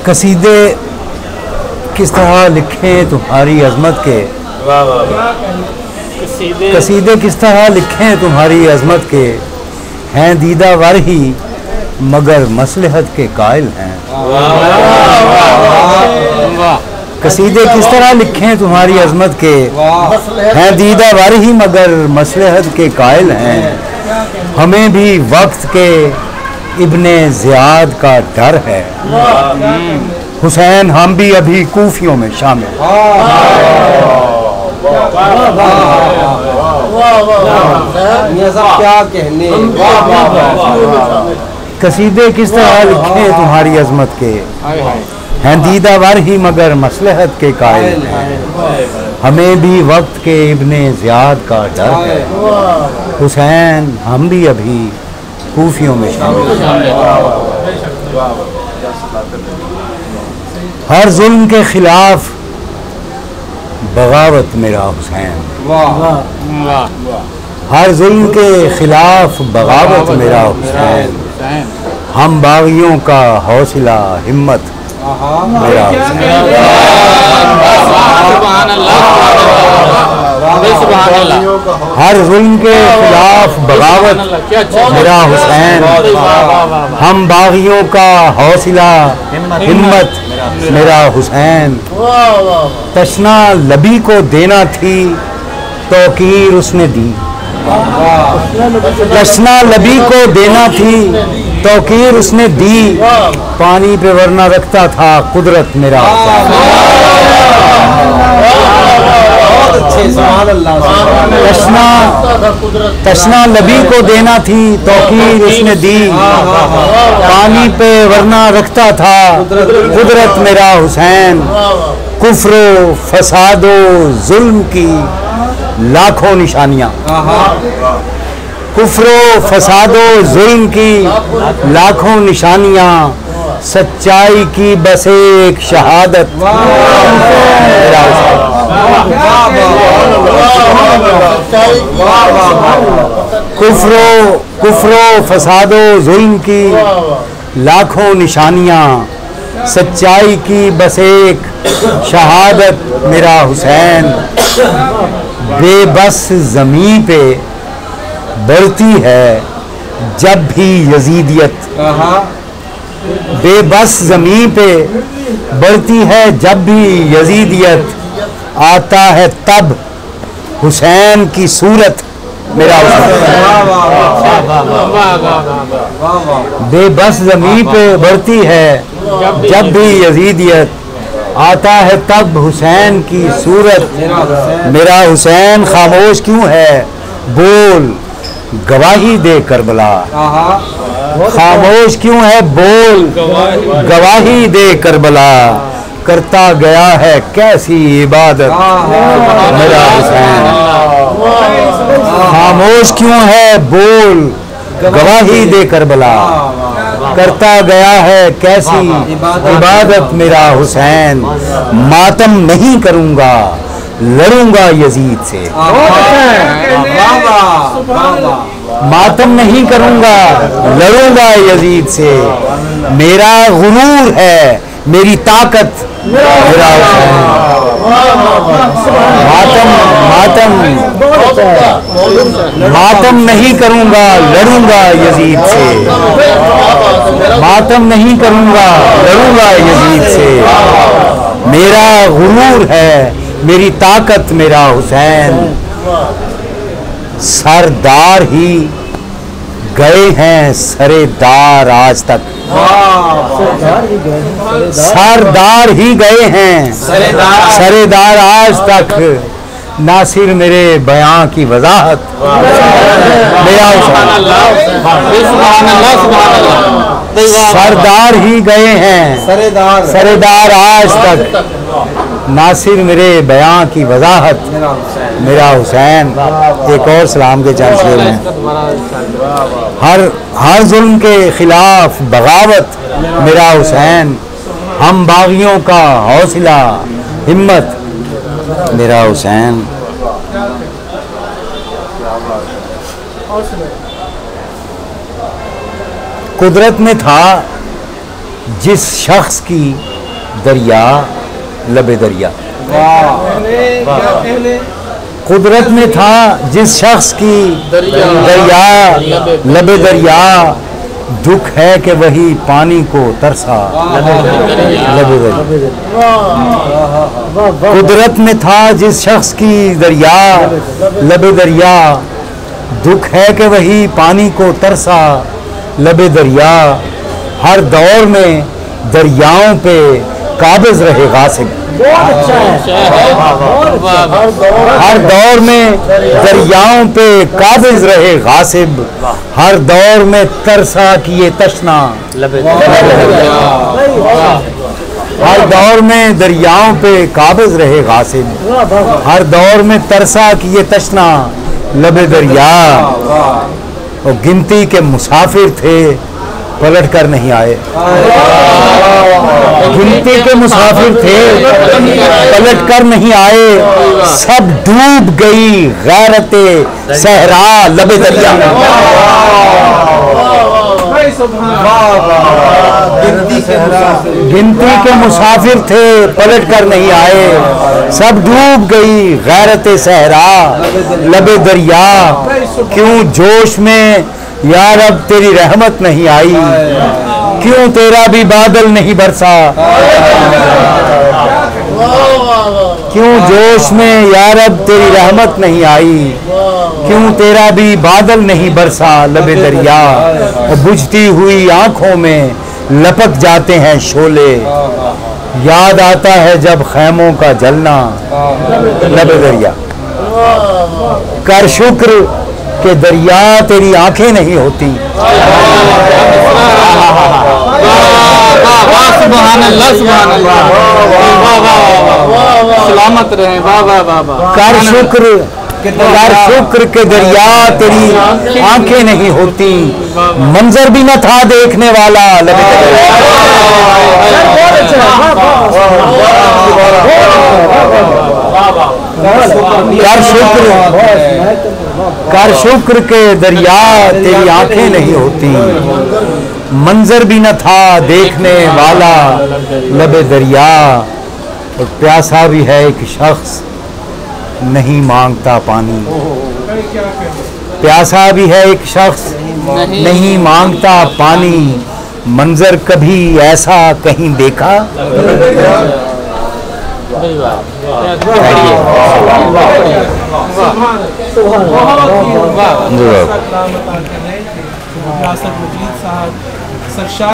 कसीदे किस तरह लिखे तुम्हारी अजमत के, कसीदे किस तरह लिखे तुम्हारी अजमत के, हैं दीदावर ही मगर मसलहत के कायल हैं। कसीदे किस तरह लिखे तुम्हारी अजमत के, हैं दीदावर ही मगर मसलहत के कायल हैं। हमें भी वक्त के इब्ने ज़ियाद का डर है, हुसैन हम भी अभी कूफियों में शामिल। क्या कहने। कसीदे किस तरह लिखे तुम्हारी अजमत के, हैं दीदावर ही मगर मसलहत के कायल हैं। हमें भी वक्त के इब्ने ज़ियाद का डर है, हुसैन हम भी अभी कूफियों में शामिल। हर जुल्म के खिलाफ बगावत मेरा हुसैन, हर जुल्म के खिलाफ बगावत मेरा हुसैन। हम बागियों का हौसला हिम्मत मेरा हुसैन। हर जुल्म के खिलाफ बगावत मेरा हुसैन। हम बागियों का हौसला हिम्मत मेरा हुसैन। तशना लबी को देना थी तौकीर उसने दी, तशना लबी को देना थी तौकीर उसने दी। पानी पे वरना रखता था कुदरत मेरा हुसैन। तशना लबी को देना थी तौकीर उसने दी। पानी पे वरना रखता था कुदरत मेरा हुसैन। कुफ्रो फसादो जुल्म की लाखों निशानियां, कुफ्रो फसादो जुल्म की लाखों निशानियां। सच्चाई की बस एक शहादत मेरा कुफ्रो फसादो जुल्म की लाखों निशानियां। सच्चाई की बस एक शहादत मेरा हुसैन। बेबस ज़मीं पे बढ़ती है जब भी यजीदियत, बेबस ज़मीं पे बढ़ती है जब भी यजीदियत। आता है तब हुसैन की सूरत मेरा हुसैन। बेबस ज़मीं पे बढ़ती है जब भी यजीदियत। आता है तब हुसैन की सूरत मेरा हुसैन। खामोश क्यों है बोल गवाही दे करबला, खामोश क्यों है बोल गवाही दे करबला। करता गया है कैसी इबादत मेरा हुसैन। खामोश क्यों है बोल गवाही दे करबला। करता गया है कैसी इबादत मेरा हुसैन। मातम नहीं करूंगा लड़ूंगा यजीद से, मातम नहीं करूंगा लड़ूंगा यजीद से। मेरा गुरूर है मेरी ताकत मेरा हुसैन। मातम मातम नहीं करूंगा लड़ूंगा यजीद से। मातम नहीं करूंगा लड़ूंगा यजीद से। मेरा गुरूर है मेरी ताकत मेरा हुसैन। सरदार ही गए हैं सरेदार आज तक, सरदार ही गए हैं सरेदार आज तक। नासिर मेरे बयां की वजाहत मेरा सरदार ही गए हैं सरेदार आज तक। नासिर मेरे बयां की वजाहत मेरा हुसैन। एक और सलाम के चंद शेर में। हर जुल्म के खिलाफ बगावत मेरा हुसैन। हम बागियों का हौसला हिम्मत मेरा हुसैन। कुदरत में था जिस शख्स की दरिया लबे दरिया। कुदरत में था जिस शख्स की दरिया लबे दरिया, दुख है कि वही पानी को तरसा लबे दरिया। कुदरत में था जिस शख्स की दरिया लबे दरिया, दुख है कि वही पानी को तरसा लबे दरिया। हर दौर में दरियाओं पे काबिज रहे गासिब। हर दौर में दरियाओं पे काबिज रहे गासिब, हर दौर में तरसा किए तशना हर दौर में दरियाओं पे काबिज रहे गासिब, हर दौर में तरसा किए तशना लबे दरिया। और गिनती के मुसाफिर थे पलट कर नहीं आए। गिनती के मुसाफिर थे पलट कर नहीं आए, सब डूब गई गैरते सहरा लबे दरिया। गिनती के मुसाफिर थे पलट कर नहीं आए, सब डूब गई गैरते सहरा लबे दरिया। क्यों जोश में यार अब तेरी रहमत नहीं आई, क्यों तेरा भी बादल नहीं बरसा। क्यों जोश में यार अब तेरी रहमत नहीं आई, क्यों तेरा भी बादल नहीं बरसा लबे दरिया। बुझती हुई आंखों में लपक जाते हैं शोले, याद आता है जब खैमों का जलना लबे दरिया। कर शुक्र के दरिया तेरी आंखें नहीं होती। सलामत रहे। कर शुक्र के दरिया तेरी आंखें नहीं होती, मंजर भी न था देखने वाला लबे कर शुक्र के दरिया तेरी आंखें नहीं होती, मंजर भी न था देखने वाला लबे दरिया। और प्यासा भी है एक शख्स नहीं मांगता पानी, प्यासा भी है एक शख्स नहीं मांगता पानी, मंजर कभी ऐसा कहीं देखा।